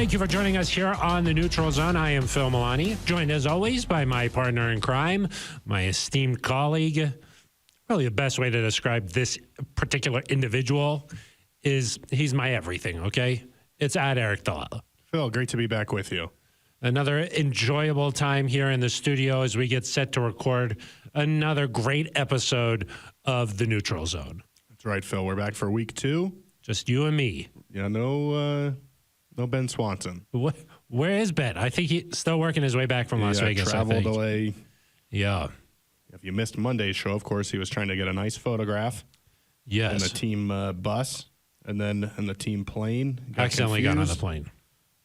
Thank you for joining us here on the Neutral Zone. I am Phil Milani, joined as always by my partner in crime, my esteemed colleague. Really the best way to describe this particular individual is he's my everything, okay? It's at Aric DiLalla. Phil, great to be back with you. Another enjoyable time here in the studio as we get set to record another great episode of the Neutral Zone. That's right, Phil. We're back for week 2. Just you and me. Yeah, no Ben Swanson. Where is Ben? I think he's still working his way back from Las Vegas. Travel delay. Yeah. If you missed Monday's show, of course, he was trying to get a nice photograph. Yes. In the team bus, and then in the team plane. Accidentally got on the plane.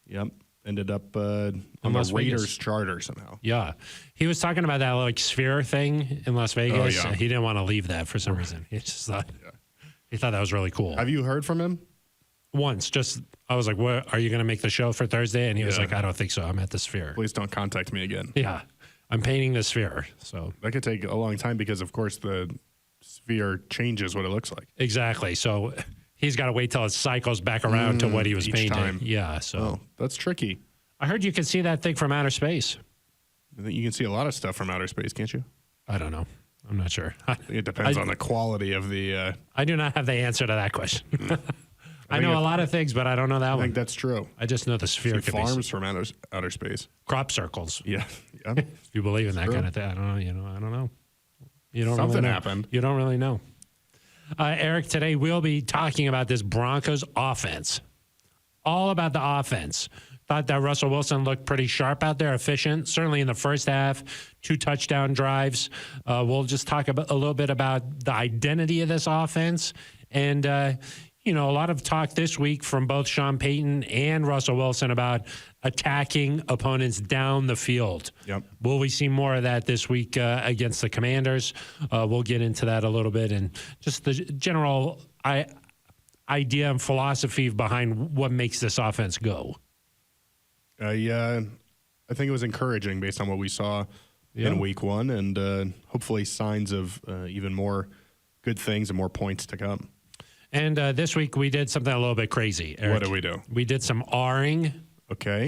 Yep. Ended up on the Raiders charter somehow. Yeah. He was talking about that like sphere thing in Las Vegas. Oh, yeah. He didn't want to leave that for some reason. He just thought he thought that was really cool. Have you heard from him? Once. Just I was like, "What are you going to make the show for Thursday?" And he was like, "I don't think so. I'm at the sphere." Please don't contact me again. Yeah. I'm painting the sphere. So that could take a long time because of course the sphere changes what it looks like. Exactly. So he's got to wait till it cycles back around to what he was painting. Time. Yeah, so that's tricky. I heard you can see that thing from outer space. I think you can see a lot of stuff from outer space, can't you? I don't know. I'm not sure. I think it depends on the quality of the... I do not have the answer to that question. I know a lot of things, but I don't know that one. I think that's true. I just know the sphere could farms from outer space. Crop circles. Yeah. If you believe in that kind of thing. I don't know. I don't know. You don't Something really know. happened. You don't really know. Aric, today we'll be talking about this Broncos offense. All about the offense. Thought that Russell Wilson looked pretty sharp out there, efficient, certainly in the first half, 2 touchdown drives. We'll just talk a little bit about the identity of this offense. And, a lot of talk this week from both Sean Payton and Russell Wilson about attacking opponents down the field. Yep. Will we see more of that this week against the Commanders? We'll get into that a little bit and just the general idea and philosophy behind what makes this offense go. I think it was encouraging based on what we saw in week 1 and hopefully signs of even more good things and more points to come. And this week we did something a little bit crazy, Aric. What did we do? We did some R-ing,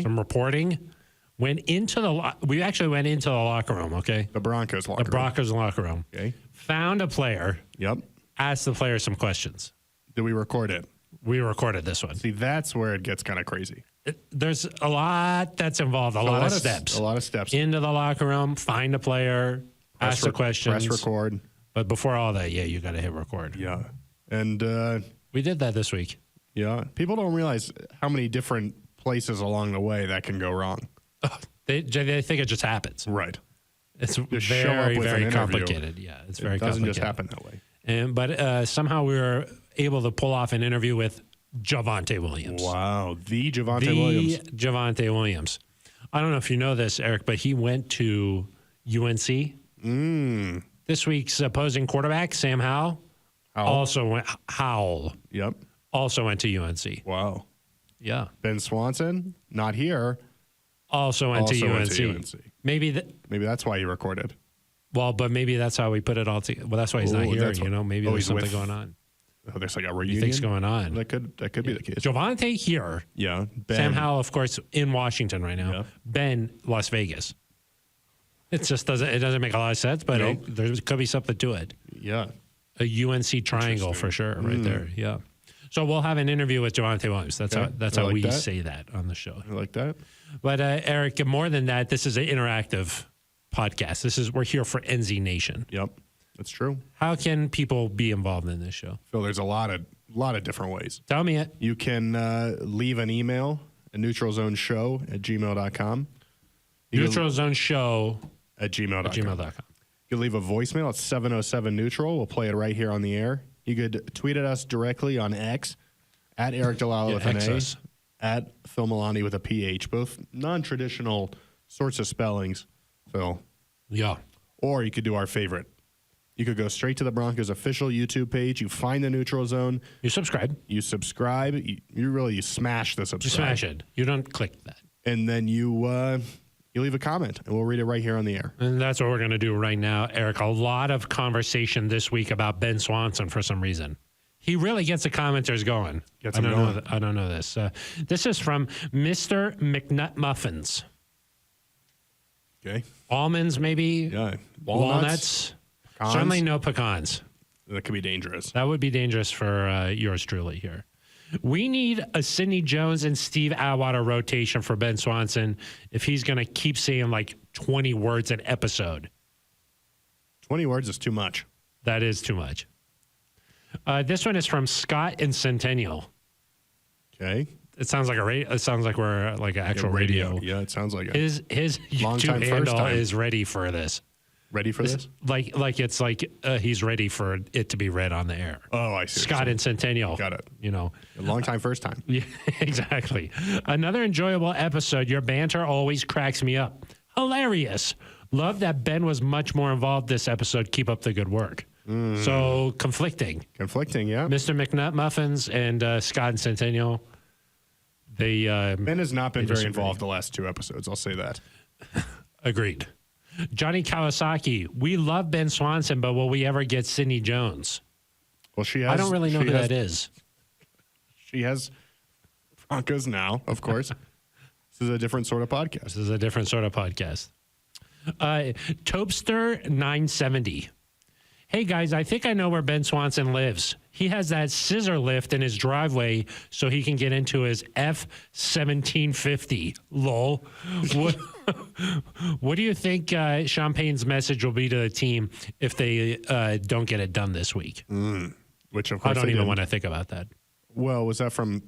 some reporting. We actually went into the locker room, okay? The Broncos locker room. The Broncos locker room. Okay. Found a player. Yep. Asked the player some questions. Did we record it? We recorded this one. See, that's where it gets kind of crazy. There's a lot that's involved, a lot of steps. A lot of steps. Into the locker room, find a player, ask the questions. Press record. But before all that, you got to hit record. Yeah. And we did that this week. Yeah. People don't realize how many different places along the way that can go wrong. They think it just happens. Right. It's just very, very complicated. Yeah, it's very complicated. It doesn't just happen that way. But somehow we were able to pull off an interview with Javonte Williams. Wow. The Javonte Williams. I don't know if you know this, Aric, but he went to UNC. This week's opposing quarterback, Sam Howell, also went to UNC. Wow. Yeah. Ben Swanson, not here. Also went to UNC. Maybe that's why he recorded. Well, but maybe that's how we put it all together. Well, that's why he's not here. Maybe there's something going on. Oh, there's like a reunion. You think's going on? That could be the case. Javonte here. Yeah. Ben. Sam Howell, of course, in Washington right now. Yeah. Ben, Las Vegas. It just doesn't make a lot of sense, but there could be something to it. Yeah. A UNC triangle for sure, right there. Yeah. So we'll have an interview with Javonte Williams. That's how we say that on the show. I like that. But Aric, more than that, this is an interactive podcast. We're here for NZ Nation. Yep, that's true. How can people be involved in this show? Phil, there's a lot of different ways. Tell me it. You can leave an email at neutralzoneshow@gmail.com. Neutralzoneshow@gmail.com. You can leave a voicemail at 707-NEUTRAL. We'll play it right here on the air. You could tweet at us directly on X, at Aric DiLalla with an A, at Phil Milani with a PH. Both non-traditional sorts of spellings, Phil. Yeah. Or you could do our favorite. You could go straight to the Broncos official YouTube page. You find the Neutral Zone. You subscribe. You smash the subscribe. You smash it. You don't click that. And then you leave a comment, and we'll read it right here on the air. And that's what we're going to do right now, Aric. A lot of conversation this week about Ben Swanson for some reason. He really gets the commenters going. Gets them going. I don't know this. This is from Mr. McNutmuffins. Okay. Almonds, maybe. Yeah. Walnuts. Pecans. Certainly no pecans. That could be dangerous. That would be dangerous for yours truly here. We need a Sidney Jones and Steve Atwater rotation for Ben Swanson if he's going to keep saying like 20 words an episode. 20 words is too much. That is too much. This one is from Scott in Centennial. Okay. It sounds like it sounds like we're like an actual radio. Yeah, it sounds like it. His YouTube handle is ready for this. Ready for this? Like it's like he's ready for it to be read on the air. Oh, I see. Scott in Centennial. Got it. You know. A long time, first time. Yeah, exactly. Another enjoyable episode. Your banter always cracks me up. Hilarious. Love that Ben was much more involved this episode. Keep up the good work. So conflicting. Conflicting, yeah. Mr. McNutmuffins and Scott in Centennial. They Ben has not been very involved the last 2 episodes. I'll say that. Agreed. Johnny Kawasaki. We love Ben Swanson, but will we ever get Sidney Jones? Well, she has. I don't really know who that is. She has Broncos now, of course. This is a different sort of podcast. This is a different sort of podcast. Topster 970. Hey guys, I think I know where Ben Swanson lives. He has that scissor lift in his driveway so he can get into his F-1750. Lol. What do you think Champagne's message will be to the team if they don't get it done this week? Which, of course, I don't even want to think about that. Well, that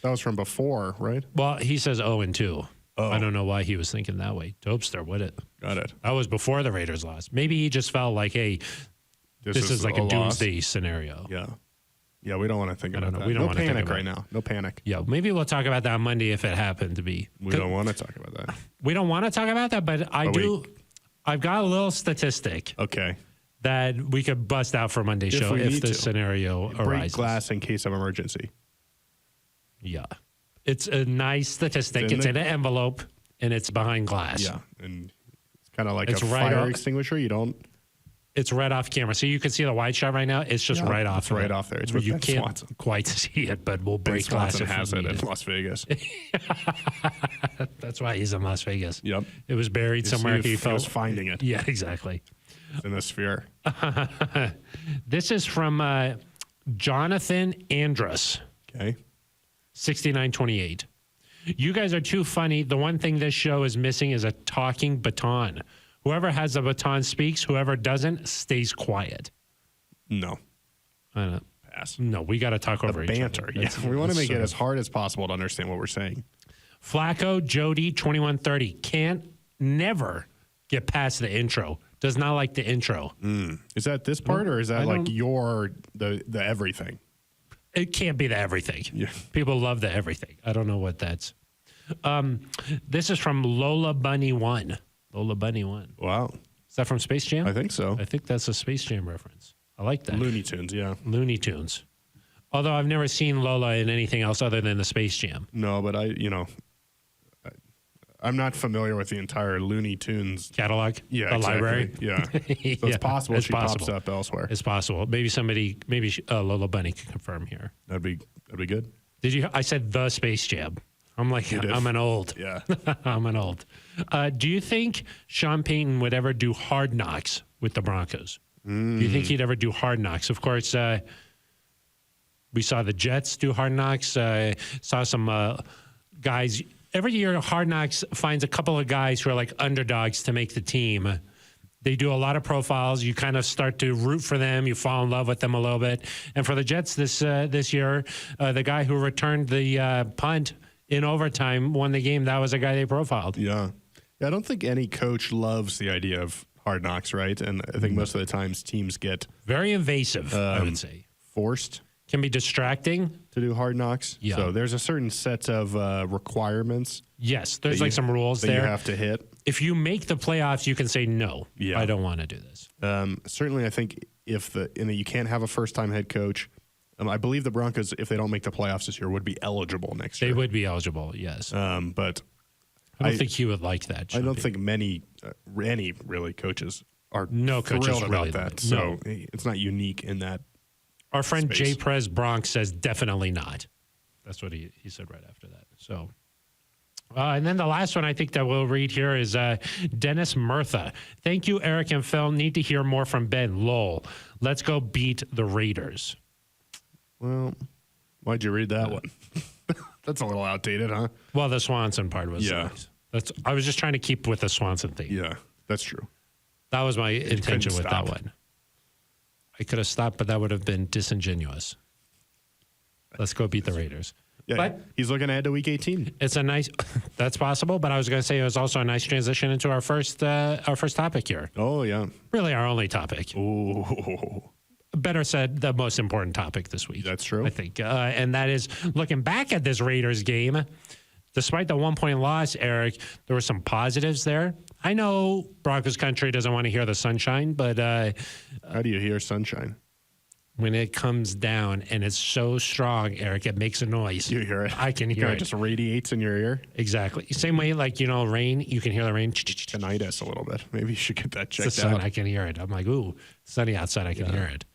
was from before, right? Well, he says 0-2. Oh. I don't know why he was thinking that way. Topster, would it? Got it. That was before the Raiders lost. Maybe he just felt like, hey, this is like a doomsday scenario. Yeah. Yeah, we don't want to think about that. We don't no want to panic think right now. No panic. Yeah, maybe we'll talk about that on Monday if it happened to be. We don't want to talk about that. We don't want to talk about that, but I've got a little statistic. Okay. That we could bust out for Monday show if the scenario arises. Break glass in case of emergency. Yeah. It's a nice statistic. It's in an envelope, and it's behind glass. Yeah, and it's kind of like a fire extinguisher. You don't... It's right off camera. So you can see the wide shot right now. It's just right off. It's right off there. It's where you Ben can't Swanson. Quite see it, but we'll break glass if has it in Las Vegas. That's why he's in Las Vegas. Yep. It was buried somewhere. He was finding it. Yeah, exactly. It's in the sphere. This is from Jonathan Andrus. Okay. 6928. You guys are too funny. The one thing this show is missing is a talking baton. Whoever has the baton speaks. Whoever doesn't stays quiet. No. I don't know. Pass. No, we got to talk over banter. each other. Yeah, we want to make it as hard as possible to understand what we're saying. Flacco, Jody, 2130. Can't never get past the intro. Does not like the intro. Is that this part or is that like the everything? It can't be the everything. Yeah. People love the everything. I don't know what that's. This is from Lola Bunny 1. Lola Bunny 1. Wow. Is that from Space Jam? I think so. I think that's a Space Jam reference. I like that. Looney Tunes, yeah. Looney Tunes. Although I've never seen Lola in anything else other than the Space Jam. No, but I'm not familiar with the entire Looney Tunes catalog. Yeah, the library. Yeah, so it's possible she pops up elsewhere. It's possible. Maybe Lola Bunny can confirm here. That'd be good. Did you? I said the Space Jam. I'm like, I'm an old. Yeah, I'm an old. Do you think Sean Payton would ever do Hard Knocks with the Broncos? Do you think he'd ever do Hard Knocks? Of course, we saw the Jets do Hard Knocks. Saw some guys. Every year, Hard Knocks finds a couple of guys who are like underdogs to make the team. They do a lot of profiles. You kind of start to root for them. You fall in love with them a little bit. And for the Jets this year, the guy who returned the punt in overtime won the game. That was a guy they profiled. Yeah. I don't think any coach loves the idea of Hard Knocks, right? And I think most of the times teams get very invasive, I would say. Forced. Can be distracting. To do Hard Knocks. Yeah. So there's a certain set of requirements. Yes, there's like some rules there. You have to hit. If you make the playoffs, you can say, no, yeah. I don't want to do this. Certainly, I think if you can't have a first-time head coach, I believe the Broncos, if they don't make the playoffs this year, would be eligible next year. They would be eligible, yes. But I don't think he would like that. I don't think any really coaches are thrilled about that. So it's not unique in that Our friend space. Jay Prez Bronx says definitely not. That's what he said right after that. So, and then the last one I think that we'll read here is Dennis Murtha. Thank you, Eric and Phil. Need to hear more from Ben. Lol. Let's go beat the Raiders. Well, why'd you read that one? That's a little outdated, huh? Well, the Swanson part was nice. I was just trying to keep with the Swanson theme. Yeah, that's true. That was my intention with stop. that one. I could have stopped, but that would have been disingenuous. Let's go beat the Raiders. Yeah, but he's looking ahead to Week 18. It's a nice. That's possible, but I was going to say it was also a nice transition into our first topic here. Oh yeah, really our only topic. Oh, better said, the most important topic this week. That's true. I think, and that is looking back at this Raiders game. Despite the 1-point loss, Eric, there were some positives there. I know Broncos country doesn't want to hear the sunshine, but how do you hear sunshine? When it comes down and it's so strong, Eric, it makes a noise. You hear it? I can hear it. It just radiates in your ear? Exactly. Same way, like, rain, you can hear the rain. Tinnitus a little bit. Maybe you should get that checked the sun, out. I can hear it. I'm like, ooh, sunny outside, I can hear it.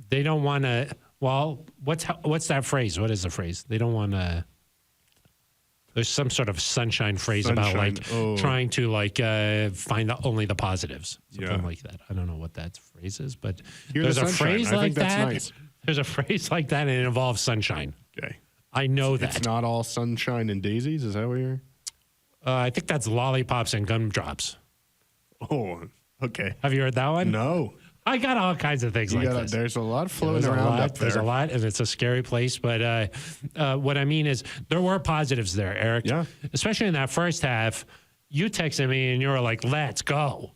They don't want to, well, what's that phrase? What is the phrase? They don't want to, there's some sort of sunshine phrase about trying to find only the positives. Something like that. I don't know what that phrase is, but there's a phrase like that. Nice. There's a phrase like that and it involves sunshine. Okay. I know that. It's not all sunshine and daisies? Is that what you're? I think that's lollipops and gumdrops. Oh, okay. Have you heard that one? No. I got all kinds of things this. There's a lot floating around up there. There's a lot, and it's a scary place. But what I mean is there were positives there, Eric. Yeah. Especially in that first half, you texted me and you were like, "Let's go."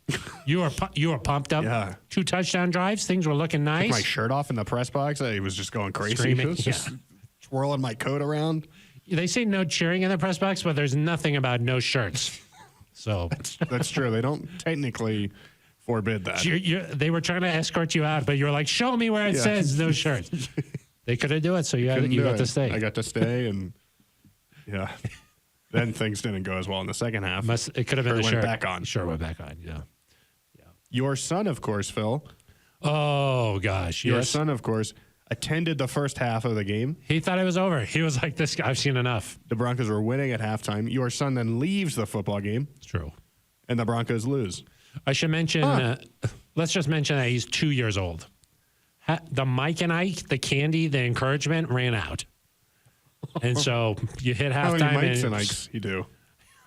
You were pumped up. Yeah. 2 touchdown drives. Things were looking nice. Took my shirt off in the press box. I was just going crazy. Screaming. Was just twirling my coat around. They say no cheering in the press box, but there's nothing about no shirts. So that's true. They don't technically forbid that. They were trying to escort you out, but you were like, "Show me where it says no shirt." They couldn't do it, so you got to stay. I got to stay, and then things didn't go as well in the second half. It could have been the shirt. Went back on. Sure, went back on. Yeah. Your son, of course, Phil. Oh gosh, Your son, of course, attended the first half of the game. He thought it was over. He was like, "This guy, I've seen enough." The Broncos were winning at halftime. Your son then leaves the football game. It's true. And the Broncos lose. I should mention, let's just mention that he's 2 years old. The Mike and Ike, the candy, the encouragement ran out. And so you hit halftime. How many Mikes and Ikes you do?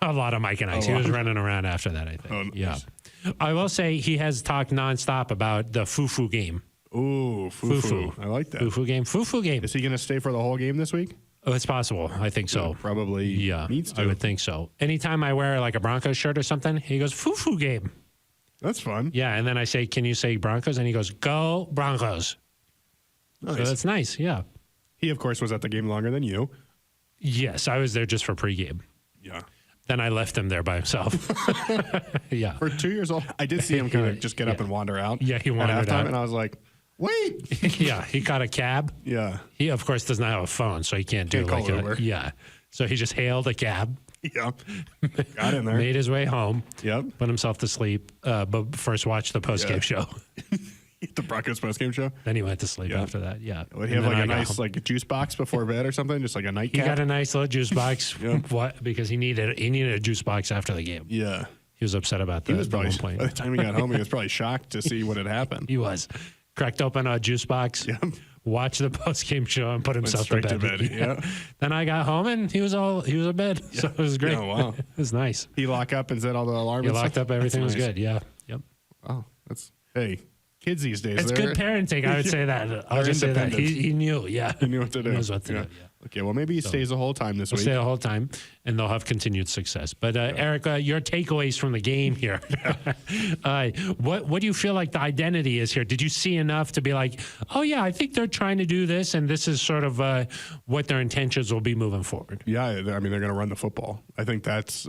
A lot of Mike and Ike. He was running around after that, I think. Oh, nice. Yeah. I will say he has talked nonstop about the Fufu game. Ooh, Fufu. I like that. Fufu game. Is he going to stay for the whole game this week? Oh, it's possible. I think so. Probably needs to. I would think so. Anytime I wear like a Broncos shirt or something, he goes, Fufu game. That's fun. Yeah, and then I say, can you say Broncos? And he goes, go Broncos. Nice. So that's nice, yeah. He, of course, was at the game longer than you. Yes, I was there just for pregame. Yeah. Then I left him there by himself. Yeah. For 2 years old, I did see him kind of just get up and wander out. Yeah, he wandered out. And I was like, wait. Yeah, he caught a cab. Yeah. He, of course, does not have a phone, so he can't do Can't like call Uber. Yeah. So he just hailed a cab. Yeah. Got in there. Made his way home. Yep. Put himself to sleep, but first watched the postgame show. The Broncos postgame show. Then he went to sleep after that. Yeah. Would he have like a nice like juice box before bed or something? Just like a nightcap? He got a nice little juice box. What? Because he needed a juice box after the game. Yeah. He was upset about that. He was probably, by the time he got home, he was probably shocked to see what had happened. He was. Cracked open a juice box, watched the postgame show, and put himself to bed. Yeah. Then I got home and he was in bed. Yeah. So it was great. Oh, wow. It was nice. He locked up and set all the alarms. He locked up. Everything was good. Yeah. Yep. Oh, hey, kids these days. It's good parenting. I would say that. I'll just say that. He knew. Yeah. He knew what to do. He knows what to do. Yeah. Okay, well, maybe he stays the whole time this week. Stay the whole time, and they'll have continued success. But, Eric, your takeaways from the game here. What do you feel like the identity is here? Did you see enough to be like, oh, yeah, I think they're trying to do this, and this is sort of what their intentions will be moving forward? Yeah, I mean, they're going to run the football. I think that's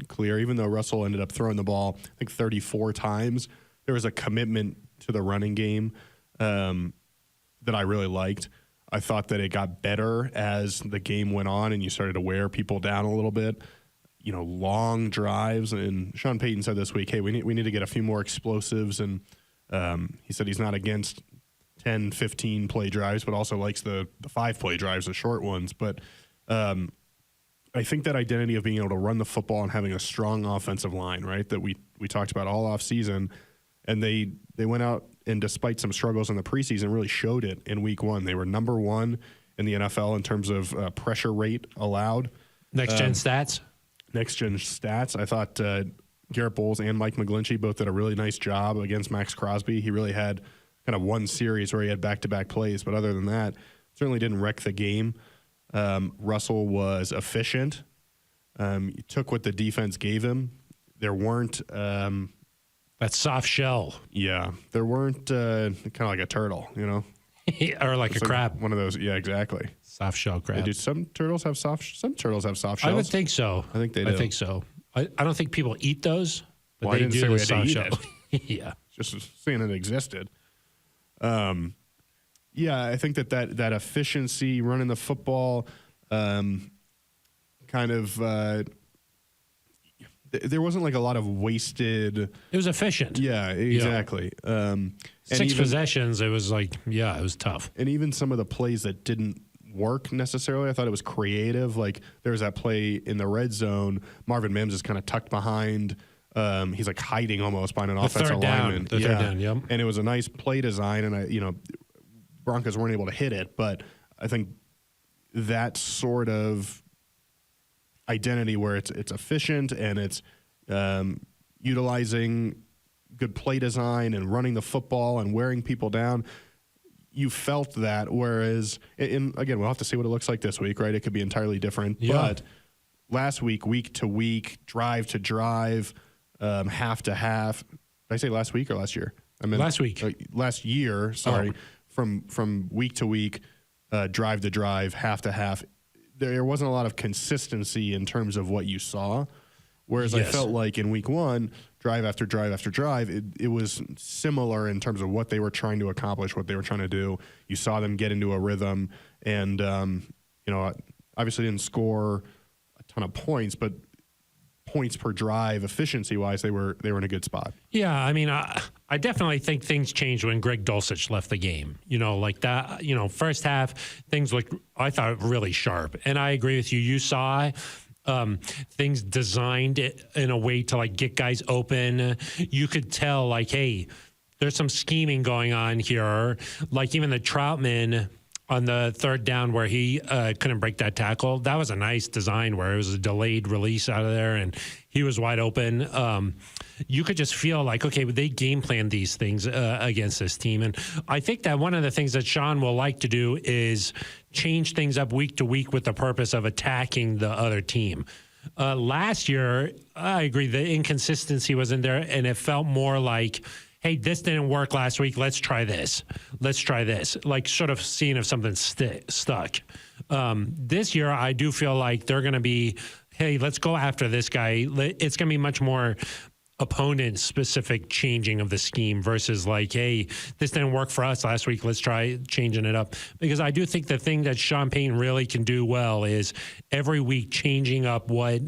clear. Even though Russell ended up throwing the ball, I think 34 times, there was a commitment to the running game that I really liked. I thought that it got better as the game went on and you started to wear people down a little bit. You know, long drives. And Sean Payton said this week, hey, we need to get a few more explosives. And he said he's not against 10, 15 play drives, but also likes the 5 play drives, the short ones. But I think that identity of being able to run the football and having a strong offensive line, right, that we talked about all off season, and they went out and despite some struggles in the preseason, really showed it in week 1. They were number 1 in the NFL in terms of pressure rate allowed. Next gen stats. I thought Garrett Bowles and Mike McGlinchey both did a really nice job against Max Crosby. He really had kind of one series where he had back-to-back plays, but other than that, certainly didn't wreck the game. Russell was efficient. He took what the defense gave him. There weren't that soft shell. Yeah, there weren't kind of like a turtle, you know, or like it's a crab. One of those. Yeah, exactly. Soft shell crab. Do some turtles have soft? Some turtles have soft shells. I would think so. I think they do. I think so. I don't think people eat those, but Well, I they didn't do say the we had to soft eat shell. Yeah. Just saying it existed. Yeah, I think that efficiency, running the football, there wasn't like a lot of wasted. It was efficient. Yeah, exactly. Yeah. 6 possessions, it was like, yeah, it was tough. And even some of the plays that didn't work necessarily, I thought it was creative. Like there was that play in the red zone. Marvin Mims is kind of tucked behind. He's like hiding almost behind an offensive lineman. The third down, yep. And it was a nice play design, and Broncos weren't able to hit it, but I think that sort of identity where it's efficient and it's utilizing good play design and running the football and wearing people down, you felt that. Whereas, again, we'll have to see what it looks like this week, right? It could be entirely different. Yeah. But last week, week to week, drive to drive, half to half. Did I say last week or last year? I mean last week. Last year, sorry. Oh. From week to week, drive to drive, half to half, there wasn't a lot of consistency in terms of what you saw. Whereas yes. I felt like in week 1, drive after drive after drive, it was similar in terms of what they were trying to accomplish, what they were trying to do. You saw them get into a rhythm, and obviously didn't score a ton of points, but points per drive, efficiency-wise, they were in a good spot. Yeah, I mean, I definitely think things changed when Greg Dulcich left the game. Like that, first half, things looked, I thought, really sharp. And I agree with you. You saw things designed in a way to, like, get guys open. You could tell, like, hey, there's some scheming going on here. Like, even the Troutman on the third down where he couldn't break that tackle, that was a nice design where it was a delayed release out of there and he was wide open. You could just feel like, okay, they game plan these things against this team. And I think that one of the things that Sean will like to do is change things up week to week with the purpose of attacking the other team. Last year, I agree, the inconsistency was in there and it felt more like, hey, this didn't work last week. Let's try this. Like sort of seeing if something's stuck. This year, I do feel like they're going to be, hey, let's go after this guy. It's going to be much more opponent-specific changing of the scheme versus like, hey, this didn't work for us last week. Let's try changing it up. Because I do think the thing that Sean Payton really can do well is every week changing up what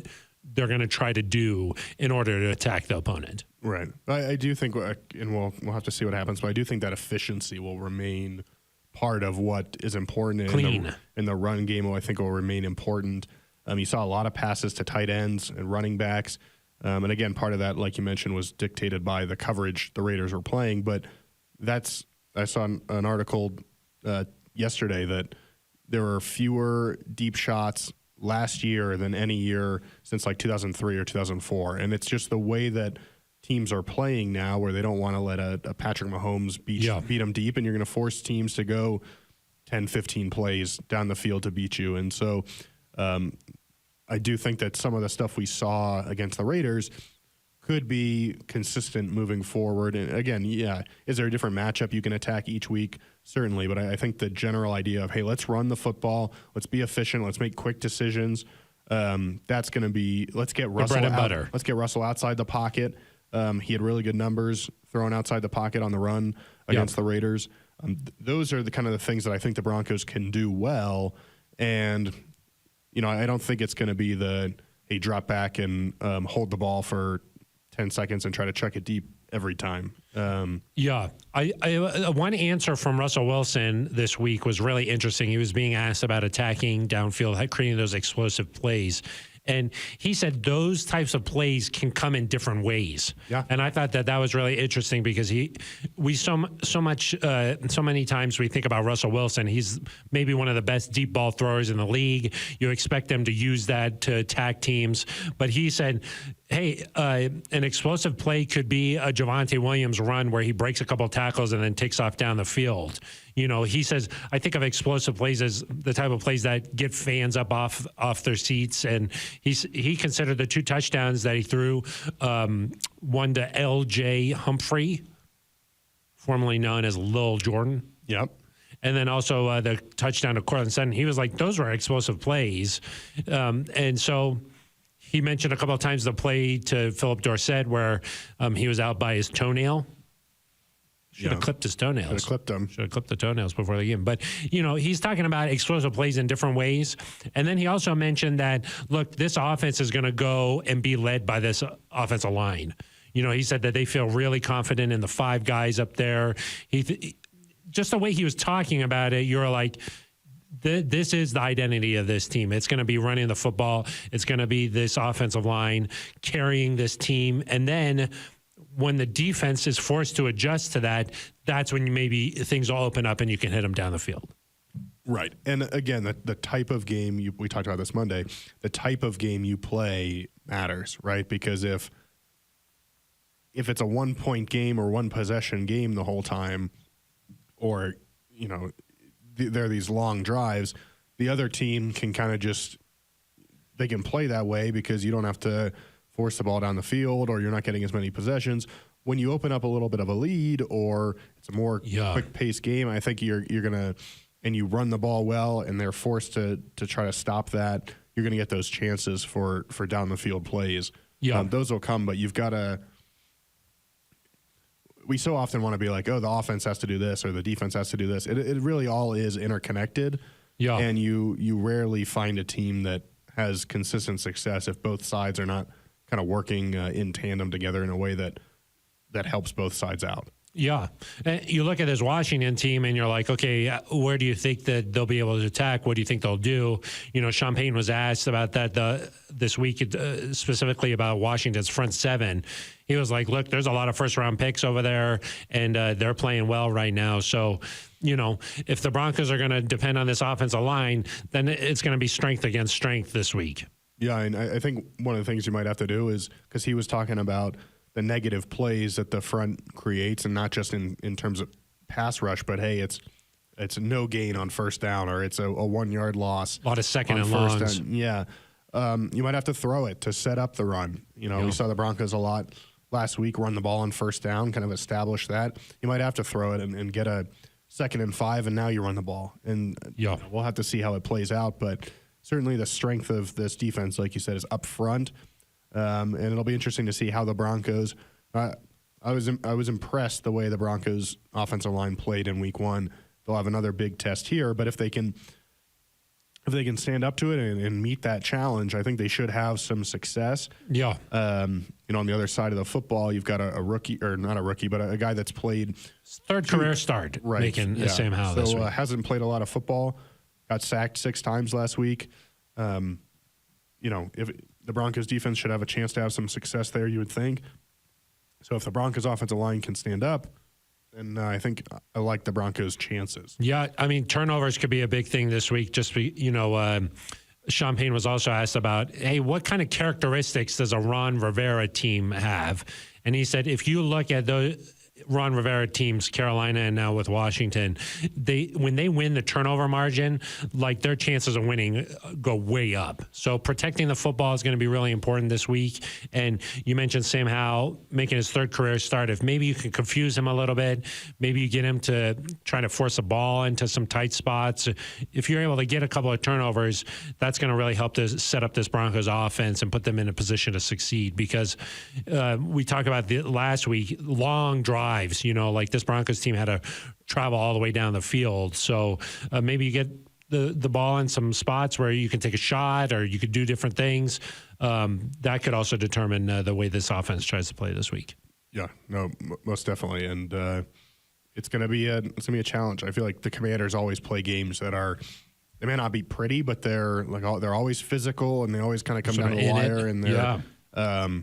they're going to try to do in order to attack the opponent. Right. I do think, and we'll have to see what happens, but I do think that efficiency will remain part of what is important in the run game. I think will remain important. You saw a lot of passes to tight ends and running backs. And again, part of that, like you mentioned, was dictated by the coverage the Raiders were playing. But I saw an article yesterday that there were fewer deep shots last year than any year since like 2003 or 2004. And it's just the way that teams are playing now where they don't want to let a Patrick Mahomes beat them deep, and you're going to force teams to go 10, 15 plays down the field to beat you. And so I do think that some of the stuff we saw against the Raiders could be consistent moving forward. And again, is there a different matchup you can attack each week? Certainly, but I think the general idea of, hey, let's run the football, let's be efficient, let's make quick decisions, that's going to be, let's get Russell outside the pocket. He had really good numbers throwing outside the pocket on the run against the Raiders. Those are the kind of the things that I think the Broncos can do well. And, I don't think it's going to be hey, drop back and hold the ball for 10 seconds and try to chuck it deep every time. Yeah. One answer from Russell Wilson this week was really interesting. He was being asked about attacking downfield, creating those explosive plays. And he said those types of plays can come in different ways. Yeah. And I thought that was really interesting because so many times we think about Russell Wilson. He's maybe one of the best deep ball throwers in the league. You expect them to use that to attack teams. But he said, hey, an explosive play could be a Javonte Williams run where he breaks a couple tackles and then takes off down the field. You know, he says, I think of explosive plays as the type of plays that get fans up off their seats. And he considered the 2 touchdowns that he threw, one to L.J. Humphrey, formerly known as Lil Jordan. Yep. And then also the touchdown to Cortland Sutton. He was like, those were explosive plays. And so he mentioned a couple of times the play to Philip Dorsett where he was out by his toenail. Should have clipped his toenails. Should have clipped them. Should have clipped the toenails before the game. But, you know, he's talking about explosive plays in different ways. And then he also mentioned that, look, this offense is going to go and be led by this offensive line. You know, he said that they feel really confident in the 5 guys up there. Just the way he was talking about it, you're like, this is the identity of this team. It's going to be running the football. It's going to be this offensive line carrying this team. And then when the defense is forced to adjust to that, that's when maybe things will open up and you can hit them down the field. Right. And again, the type of game we talked about this Monday, the type of game you play matters, right? Because if it's a 1-point game or 1-possession game the whole time, or, you know, there are these long drives, the other team can kind of they can play that way because you don't have to force the ball down the field or you're not getting as many possessions. When you open up a little bit of a lead or it's a more quick-paced game, I think you're going to – and you run the ball well and they're forced to try to stop that, you're going to get those chances for down-the-field plays. Yeah. Those will come, but you've got to – we so often want to be like, oh, the offense has to do this or the defense has to do this. It really all is interconnected. Yeah. And you rarely find a team that has consistent success if both sides are not – kind of working in tandem together in a way that helps both sides out. Yeah. And you look at this Washington team and you're like, okay, where do you think that they'll be able to attack? What do you think they'll do? You know, Sean Payton was asked about that this week, specifically about Washington's front 7. He was like, look, there's a lot of first-round picks over there, and they're playing well right now. So, you know, if the Broncos are going to depend on this offensive line, then it's going to be strength against strength this week. Yeah, and I think one of the things you might have to do is, because he was talking about the negative plays that the front creates, and not just in terms of pass rush, but hey, it's no gain on first down, or it's a 1-yard loss. A lot of second and longs. Yeah. You might have to throw it to set up the run. You know, we saw the Broncos a lot last week run the ball on first down, kind of establish that. You might have to throw it and get a 2nd and 5, and now you run the ball. And we'll have to see how it plays out, but certainly the strength of this defense, like you said, is up front, and it'll be interesting to see how the Broncos. I was impressed the way the Broncos offensive line played in Week 1. They'll have another big test here, but if they can stand up to it and meet that challenge, I think they should have some success. Yeah. You know, on the other side of the football, you've got a rookie, or not a rookie, but a guy that's played 3rd career start, right? Making Sam Howell this week. Hasn't played a lot of football. Got sacked 6 times last week. You know, if the Broncos defense should have a chance to have some success there, you would think. So if the Broncos offensive line can stand up, then I think I like the Broncos' chances. Yeah, I mean, turnovers could be a big thing this week. Sean Payton was also asked about, hey, what kind of characteristics does a Ron Rivera team have? And he said, if you look at those Ron Rivera teams, Carolina and now with Washington, when they win the turnover margin, like their chances of winning go way up. So protecting the football is going to be really important this week. And you mentioned Sam Howell making his 3rd career start. If maybe you can confuse him a little bit, maybe you get him to try to force a ball into some tight spots. If you're able to get a couple of turnovers, that's going to really help to set up this Broncos offense and put them in a position to succeed. Because we talked about last week, long drives. You know, like this Broncos team had to travel all the way down the field. So maybe you get the ball in some spots where you can take a shot or you could do different things. That could also determine the way this offense tries to play this week. Yeah, no, most definitely, and it's gonna be a challenge. I feel like the Commanders always play games that are, they may not be pretty, but they're always physical and they always kind of come down to the wire. And they're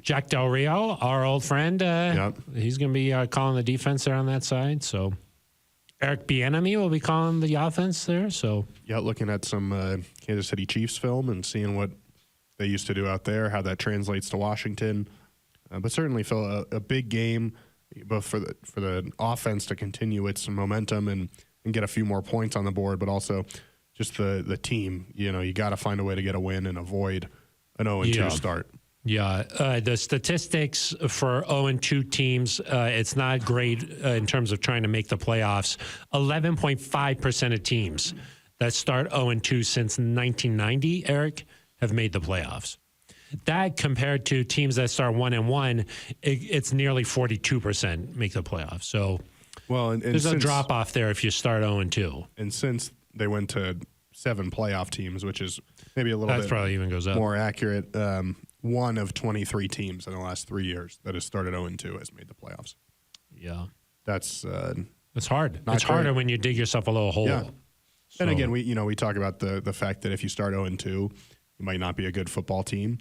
Jack Del Rio, our old friend, he's gonna be calling the defense there on that side. So Eric Bieniemy will be calling the offense there. So looking at some Kansas City Chiefs film and seeing what they used to do out there, how that translates to Washington. But certainly, Phil, a big game, both for the offense to continue its momentum and get a few more points on the board, but also just the team. You got to find a way to get a win and avoid an 0-2 start. Yeah, the statistics for 0-2 teams, it's not great in terms of trying to make the playoffs. 11.5% of teams that start 0-2 since 1990, Eric, have made the playoffs. That compared to teams that start 1-1, it's nearly 42% make the playoffs. So there's a drop off there if you start 0-2. And since they went to 7 playoff teams, which is maybe a little bit probably even goes up. More accurate, one of 23 teams in the last 3 years that has started 0-2 has made the playoffs. Yeah, that's it's hard. It's harder when you dig yourself a little hole. Yeah. So. And again, we talk about the fact that if you start 0-2, you might not be a good football team.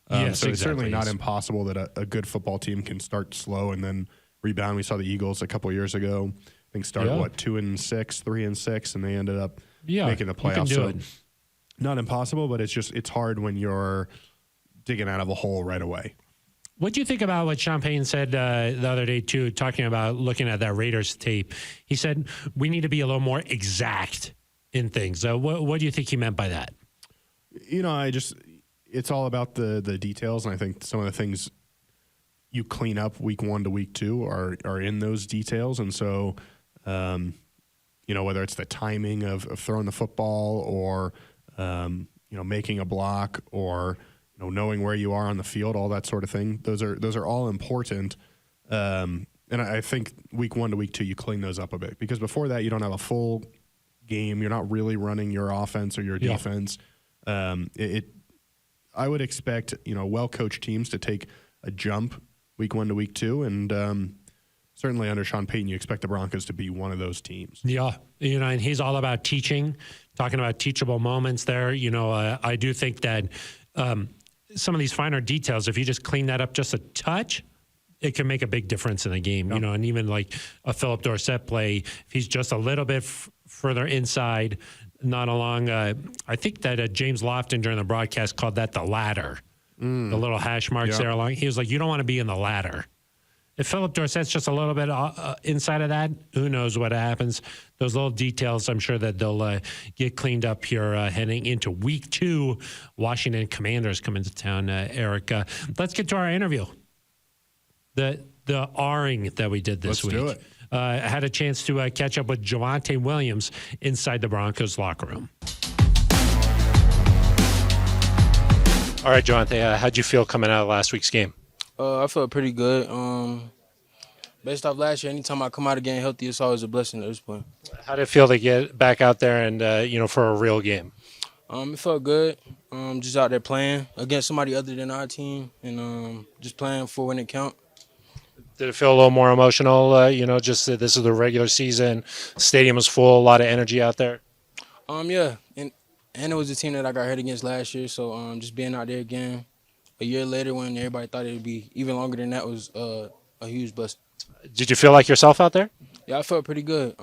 Yes, so exactly. It's certainly not impossible that a good football team can start slow and then rebound. We saw the Eagles a couple of years ago. I think started 2-6, 3-6, and they ended up making the playoffs. You can do it. Not impossible, but it's hard when you're digging out of a hole right away. What do you think about what Sean Payton said the other day, too, talking about looking at that Raiders tape? He said, we need to be a little more exact in things. What do you think he meant by that? It's all about the details, and I think some of the things you clean up week 1 to week 2 are in those details. And so, whether it's the timing of throwing the football or, making a block or, knowing where you are on the field, all that sort of thing, those are all important. And I think week 1 to week 2, you clean those up a bit because before that, you don't have a full game. You're not really running your offense or your defense. I would expect, well-coached teams to take a jump week 1 to week 2, and certainly under Sean Payton, you expect the Broncos to be one of those teams. Yeah, and he's all about teaching, talking about teachable moments there. I do think that some of these finer details, if you just clean that up just a touch, it can make a big difference in the game. Yep. And even like a Philip Dorsett play, if he's just a little bit further inside, not along. I think that James Lofton during the broadcast called that the ladder, the little hash marks there along. He was like, you don't want to be in the ladder. If Philip Dorsett's just a little bit inside of that, who knows what happens. Those little details, I'm sure that they'll get cleaned up here heading into week 2. Washington Commanders come into town, Eric. Let's get to our interview. The R-ing that we did this week. Let's do it. I had a chance to catch up with Javonte Williams inside the Broncos locker room. All right, Javonte, how'd you feel coming out of last week's game? I felt pretty good. Based off last year, anytime I come out of game healthy, it's always a blessing at this point. How did it feel to get back out there and, for a real game? It felt good. Just out there playing against somebody other than our team and just playing for when it counts. Did it feel a little more emotional, just that this is the regular season, stadium was full, a lot of energy out there? Yeah, and it was a team that I got hurt against last year, so just being out there again a year later when everybody thought it would be even longer than that was a huge blessing. Did you feel like yourself out there? Yeah, I felt pretty good.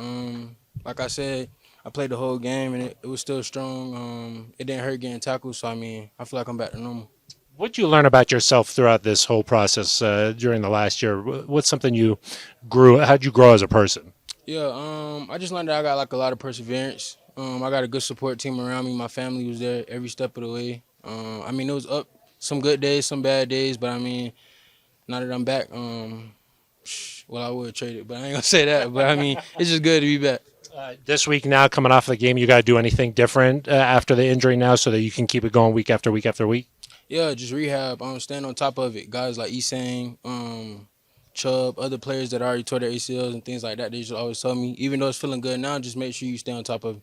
Like I said, I played the whole game, and it was still strong. It didn't hurt getting tackled, so, I feel like I'm back to normal. What did you learn about yourself throughout this whole process during the last year? What's something you grew? How'd you grow as a person? Yeah, I just learned that I got a lot of perseverance. I got a good support team around me. My family was there every step of the way. It was up some good days, some bad days, but now that I'm back, I would trade it, but I ain't gonna say that. But it's just good to be back. This week now, coming off the game, you got to do anything different after the injury now so that you can keep it going week after week after week? Yeah, just rehab. Stand on top of it. Guys like Esang, Chubb, other players that already tore their ACLs and things like that, they just always tell me, even though it's feeling good now, just make sure you stay on top of it.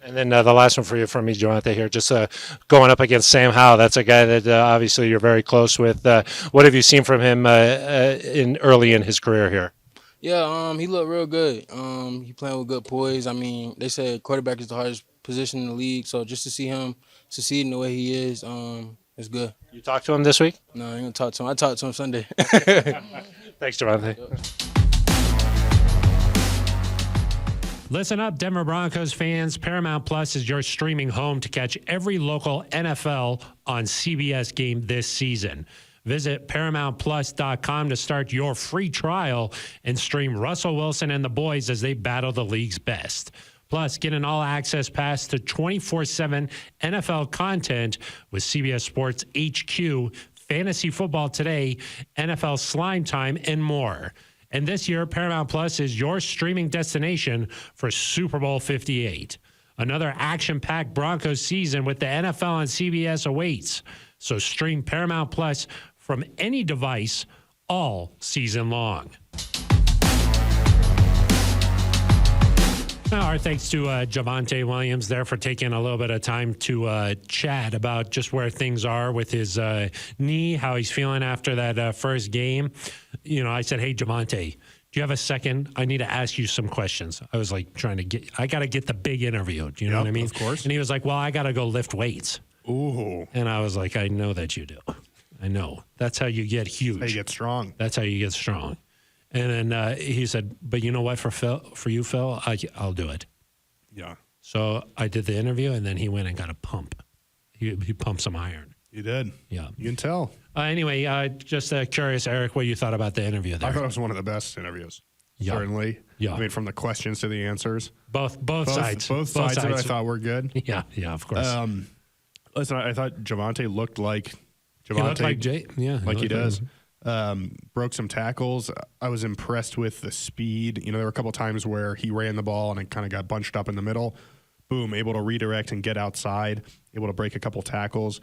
And then the last one for you from me, Javonte, here, just going up against Sam Howell. That's a guy that obviously you're very close with. What have you seen from him early in his career here? Yeah, he looked real good. He playing with good poise. I mean, they said quarterback is the hardest position in the league, so just to see him succeed in the way he is, it's good. You talked to him this week? No, I ain't gonna talk to him. I talked to him Sunday. Thanks, Javonte. Listen up, Denver Broncos fans. Paramount Plus is your streaming home to catch every local NFL on CBS game this season. Visit ParamountPlus.com to start your free trial and stream Russell Wilson and the boys as they battle the league's best. Plus, get an all-access pass to 24/7 NFL content with CBS Sports HQ, Fantasy Football Today, NFL Slime Time, and more. And this year, Paramount Plus is your streaming destination for Super Bowl 58. Another action-packed Broncos season with the NFL on CBS awaits. So stream Paramount Plus from any device all season long. Now, our thanks to Javonte Williams there for taking a little bit of time to chat about just where things are with his knee, how he's feeling after that first game. You know, I said, hey, Javonte, do you have a second? I need to ask you some questions. I was like I got to get the big interview. Do you know what I mean? Of course. And he was like, well, I got to go lift weights. Ooh. And I was like, I know that you do. I know. That's how you get huge. That's how you get strong. That's how you get strong. And then he said, but you know what, for you, Phil, I'll do it. Yeah. So I did the interview, and then he went and got a pump. He pumped some iron. You did. Yeah. You can tell. Anyway, just curious, Eric, what you thought about the interview there. I thought it was one of the best interviews. Yeah. Certainly. Yeah. I mean, from the questions to the answers. Both sides. Both sides of it I thought were good. Yeah, of course. Listen, I thought Javonte looked like Javonte. He looked like Jay. Yeah. Like he does. Broke some tackles. I was impressed with the speed. You know, there were a couple times where he ran the ball and it kind of got bunched up in the middle. Boom, able to redirect and get outside, able to break a couple tackles.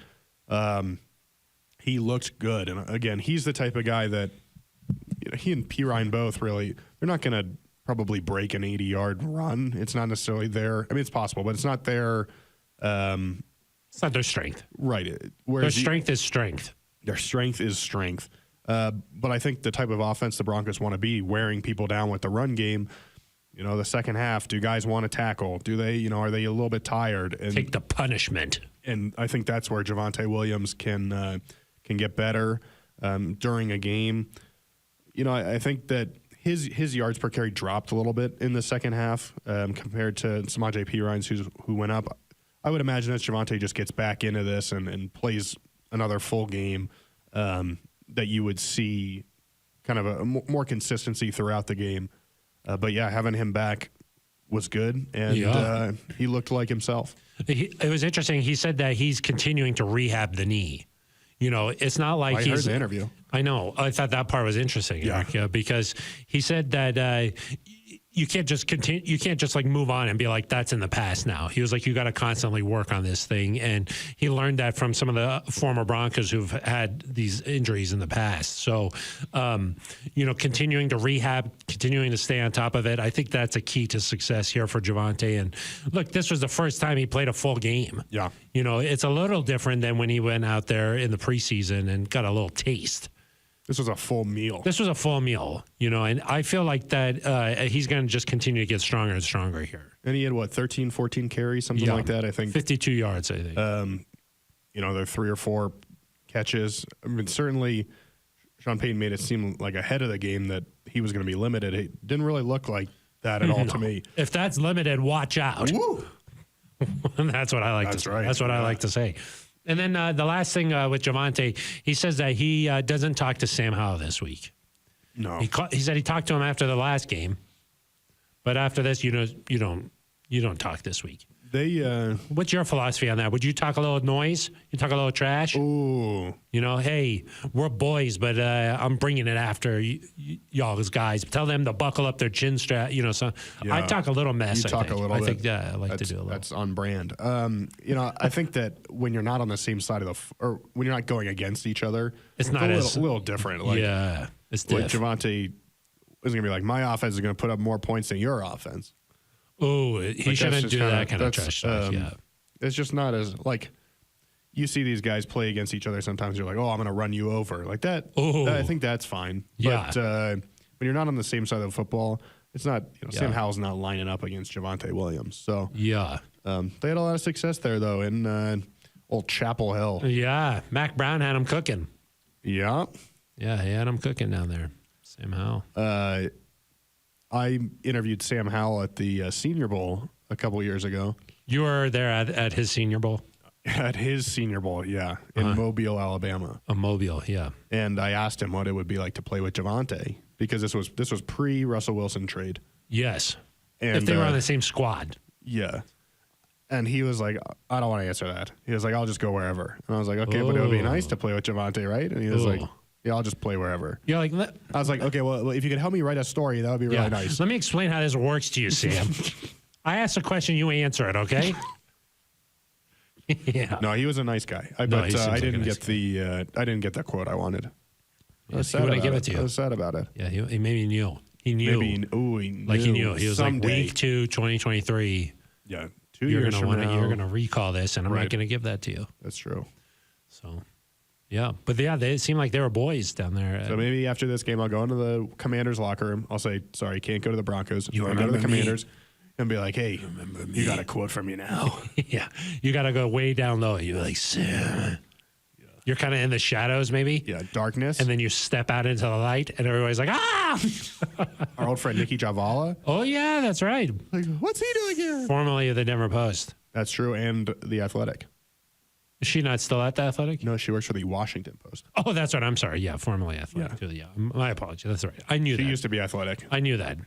He looked good. And again, he's the type of guy that, you know, he and P. Ryan both really, they're not going to probably break an 80-yard run. It's not necessarily their, I mean, it's possible, but it's not their. It's not their strength. Right. Their strength is strength. Their strength is strength. But I think the type of offense the Broncos want to be, wearing people down with the run game, you know, the second half, do guys want to tackle? Do they, you know, are they a little bit tired? And take the punishment. And I think that's where Javonte Williams can get better during a game. You know, I think that his yards per carry dropped a little bit in the second half compared to Samaje Perine, who went up. I would imagine that Javonte just gets back into this and plays another full game, that you would see kind of a more consistency throughout the game. But yeah, having him back was good, and he looked like himself. It was interesting. He said that he's continuing to rehab the knee. You know, it's not like I heard the interview. I know. I thought that part was interesting, Eric, because he said that you can't just continue. You can't just like move on and be like, that's in the past now. He was like, you got to constantly work on this thing. And he learned that from some of the former Broncos who've had these injuries in the past. So, you know, continuing to rehab, continuing to stay on top of it. I think that's a key to success here for Javonte. And look, this was the first time he played a full game. Yeah. You know, it's a little different than when he went out there in the preseason and got a little taste. This was a full meal. This was a full meal, you know, and I feel like that he's going to just continue to get stronger and stronger here. And he had, 13, 14 carries, something like that, I think. 52 yards, I think. You know, there are 3 or 4 catches. I mean, certainly Sean Payton made it seem like ahead of the game that he was going to be limited. It didn't really look like that at all to me. If that's limited, watch out. Woo! That's what I like to say. Right. That's what I like to say. And then the last thing with Javonte, he says that he doesn't talk to Sam Howell this week. No. He said he talked to him after the last game, but after this, you don't talk this week. What's your philosophy on that? Would you talk a little noise? You talk a little trash? Ooh. You know, hey, we're boys, but I'm bringing it after y'all as guys. Tell them to buckle up their chin strap. You know, so I talk a little mess. You talk a little bit. I think I like to do a little. That's on brand. You know, I think that when you're not on the same side of or when you're not going against each other, it's not a little different. Like, it's like Javonte is going to be like, my offense is going to put up more points than your offense. Oh, he shouldn't do that kind of trash talk. Yeah. It's just not as, like, you see these guys play against each other sometimes. You're like, oh, I'm going to run you over. Like that. Oh. I think that's fine. Yeah. But when you're not on the same side of football, it's not, Sam Howell's not lining up against Javonte Williams. So, yeah. They had a lot of success there, though, in old Chapel Hill. Yeah. Mac Brown had him cooking. Yeah. Yeah, he had him cooking down there. Sam Howell. I interviewed Sam Howell at the Senior Bowl a couple years ago. You were there at his Senior Bowl? At his Senior Bowl, yeah, in Mobile, Alabama. Mobile, yeah. And I asked him what it would be like to play with Javonte, because this was pre-Russell Wilson trade. Yes. And, if they were on the same squad. Yeah. And he was like, I don't want to answer that. He was like, I'll just go wherever. And I was like, okay, but it would be nice to play with Javonte, right? And he was like, yeah, I'll just play wherever. You're like, I was like, okay, well, if you could help me write a story, that would be really nice. Let me explain how this works to you, Sam. I asked a question, you answer it, okay? Yeah. No, he was a nice guy. I didn't get the quote I wanted. I was sad wouldn't give about it to you. I was sad about it. Yeah, he maybe knew. He knew. Maybe, he knew. Like he knew. He was someday. like, week 2, 2023. Yeah, You're going to recall this, and I'm not going to give that to you. That's true. So, yeah. But, yeah, they seemed like they were boys down there. So maybe after this game, I'll go into the Commanders' locker room. I'll say, sorry, can't go to the Broncos. You I'll go to remember the me? Commanders and be like, hey, you got a quote from me now. Yeah. You got to go way down low. You're like, Sam. You're kind of in the shadows, maybe. Yeah, darkness. And then you step out into the light, and everybody's like, ah! Our old friend Nikki Javala. Oh, yeah, that's right. Like, what's he doing here? Formerly of the Denver Post. That's true, and The Athletic. Is she not still at the Athletic? No, she works for the Washington Post. Oh, that's right. I'm sorry. Yeah, formerly Athletic. Yeah. My apologies. That's right. I knew that. She used to be Athletic. I knew that.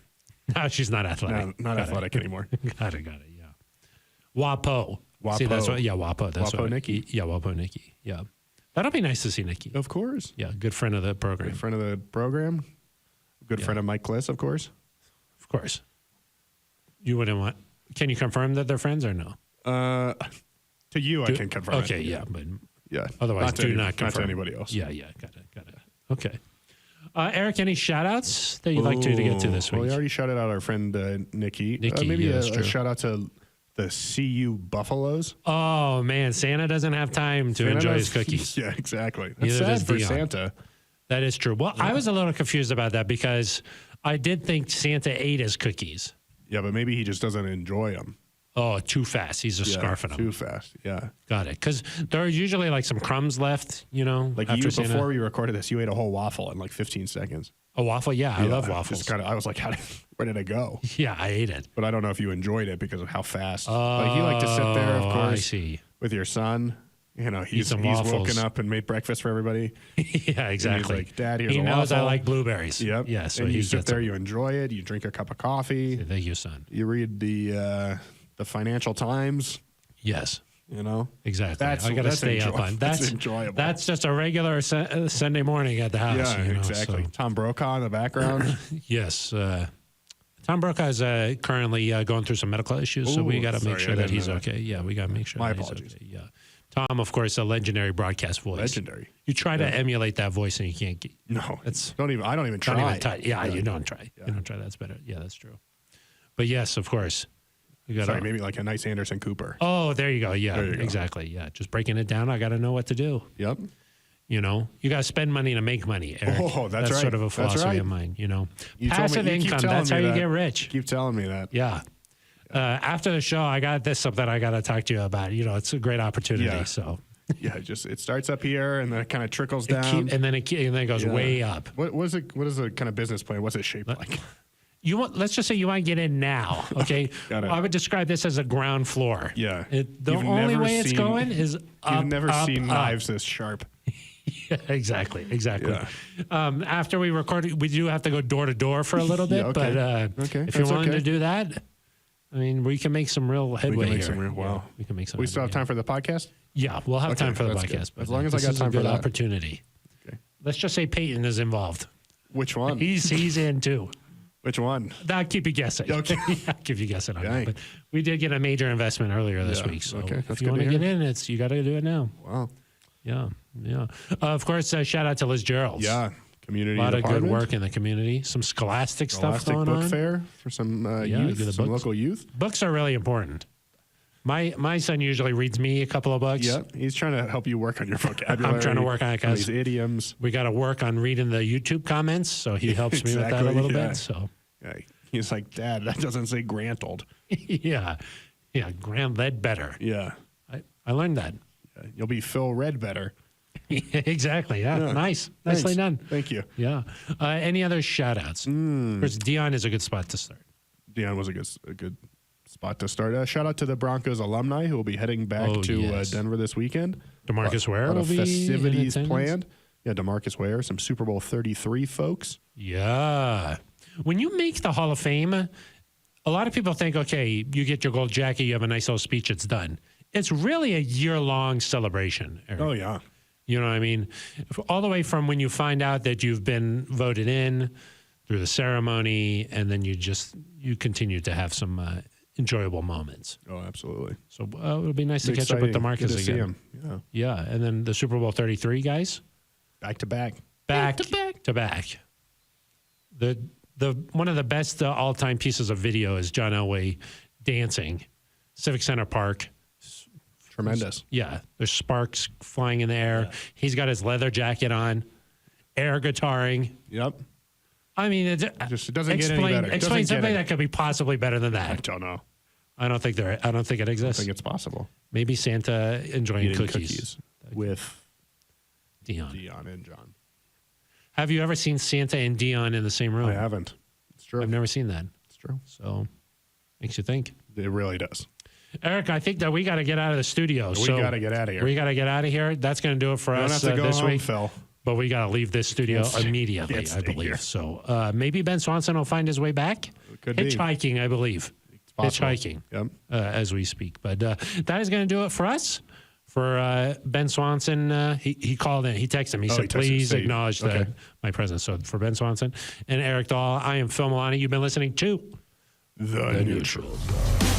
Now she's not athletic. No, not athletic anymore. Got it. Yeah. WAPO. See, that's what. Yeah, WAPO. That's WAPO what. Nikki. Yeah, WAPO Nikki. Yeah. That'll be nice to see Nikki. Of course. Yeah, good friend of the program. Good friend of the program. Good friend of Mike Kliss, of course. Of course. You wouldn't want. Can you confirm that they're friends or no? To you, I can confirm. Okay, it. yeah, but yeah. Otherwise, do not confirm. Not to anybody else. Yeah, got it. Okay. Eric, any shout-outs that you'd like to get to this week? Well, we already shouted out our friend Nikki. Nikki, maybe yeah, a shout out to the CU Buffaloes. Oh, man, Santa doesn't have time to enjoy his cookies. Yeah, exactly. That's Neither sad does for Dion. Santa. That is true. Well, I was a little confused about that because I did think Santa ate his cookies. Yeah, but maybe he just doesn't enjoy them. Oh, too fast. He's just scarfing them. Too fast, yeah. Got it. Because there are usually like some crumbs left, Like after you, Santa. before we recorded this, you ate a whole waffle in like 15 seconds. A waffle? Yeah, I love waffles. I was like, where did it go? Yeah, I ate it. But I don't know if you enjoyed it because of how fast. Like you like to sit there, of course, I see. with your son. You know, he's waffles. woken up and made breakfast for everybody. Yeah, exactly. And he's like, Dad, here's he a knows waffle. I like blueberries. Yep. Yeah, so and he you sit gets there, them. you enjoy it, you drink a cup of coffee. Thank you, son. You read the Financial Times. Yes. You know, exactly. I got to stay up on that's enjoyable. That's just a regular Sunday morning at the house. Yeah, exactly. So. Tom Brokaw in the background. Yes. Tom Brokaw is currently going through some medical issues, so we got to make sure that he's okay. Yeah, we got to make sure. My that apologies. He's okay. Yeah. Tom, of course, a legendary broadcast voice. Legendary. You try to emulate that voice and you can't get. No, I don't even try. Don't even try. Yeah, you don't try. Yeah. You don't try. That's better. Yeah, that's true. But yes, of course. Sorry, maybe like a nice Anderson Cooper. Oh, there you go. Yeah, There you go. exactly. Yeah, just breaking it down. I got to know what to do. Yep. You know, you got to spend money to make money, Eric. Oh, that's right. sort of a That's philosophy right. of mine, you know. You told Passive me- you keep income, telling that's how me you that. get rich. Keep telling me that. Yeah. After the show, I got something I got to talk to you about. You know, it's a great opportunity. Yeah. So Yeah, it starts up here and then it kind of trickles down. and then it goes way up. What is the kind of business plan? What's it shaped like? Let's just say you want to get in now, okay? Got it. I would describe this as a ground floor. Yeah. The You've only never way it's seen- going is up, You've never up, seen up. knives this sharp. Yeah, exactly. Yeah. After we record, we do have to go door to door for a little bit, Yeah, okay. but Okay, if you're that's willing okay. to do that, I mean, we can make some real headway make here. some real- wow. Yeah, we can make some. We still have headway. time for the podcast? Yeah, we'll have Okay, time for the that's good. podcast. But As long as I this got is time a for good that. opportunity. Okay. Let's just say Peyton is involved. Which one? He's in too. Which one? I'll keep you gussing. Okay. I'll keep you guessing on Dang. that. But we did get a major investment earlier this Yeah, week. So okay, if that's you good want to to hear. get in, you got to do it now. Wow. Yeah. Of course, shout out to Liz Gerald. Yeah. community A lot of department. good work in the community. Some scholastic stuff Scholastic going book on. fair for some Yeah, youth, good some books. local youth. Books are really important. My son usually reads me a couple of books. Yeah, he's trying to help you work on your vocabulary. I'm trying to work on it, on guys. these idioms. We got to work on reading the YouTube comments, so he helps me with that a Exactly, little yeah. bit. So, Yeah, he's like, Dad, that doesn't say Grantold. yeah, Graham Ledbetter. Yeah. I learned that. You'll be Phil Redbetter. Exactly. Yeah. Yeah. Nice. Thanks. Nicely done. Thank you. Yeah. Any other shout outs? First, Dion is a good spot to start. Dion was a good spot to start. Shout out to the Broncos alumni who will be heading back to yes. Denver this weekend. DeMarcus Ware A lot will of be in festivities attendance? planned. Yeah, DeMarcus Ware, some Super Bowl 33 folks. Yeah. When you make the Hall of Fame, a lot of people think, okay, you get your gold jacket, you have a nice little speech, it's done. It's really a year-long celebration, Eric. Oh, yeah. You know what I mean? All the way from when you find out that you've been voted in through the ceremony, and then you continue to have some enjoyable moments. Oh, absolutely. So it'll be nice to It's catch up with exciting. Good DeMarcus to see again. him. Yeah. Yeah, and then the Super Bowl 33 guys, Back to back. back to back. The one of the best all-time pieces of video is John Elway dancing, Civic Center Park. Tremendous. Yeah, there's sparks flying in the air. Yeah. He's got his leather jacket on, air guitaring. Yep. I mean, it doesn't get any better. Explain something that could be possibly better than that. I don't know. I don't think it exists. I think it's possible. Maybe Santa enjoying Eating cookies with Dion and John. Have you ever seen Santa and Dion in the same room? I haven't. It's true. I've never seen that. It's true. So makes you think. It really does. Eric, I think that we got to get out of the studio. We got to get out of here. We got to get out of here. That's going to do it for You don't us have to go this home, week. Phil. But we got to leave this studio immediately, Can't I stay believe. here. So maybe Ben Swanson will find his way back. Could be. Hitchhiking, I believe. It's possible. Hitchhiking Yep. as we speak. But that is going to do it for us. For Ben Swanson, he called in. He texted me. He said, please acknowledge my presence. So for Ben Swanson and Eric DiLalla, I am Phil Milani. You've been listening to The Neutral Zone.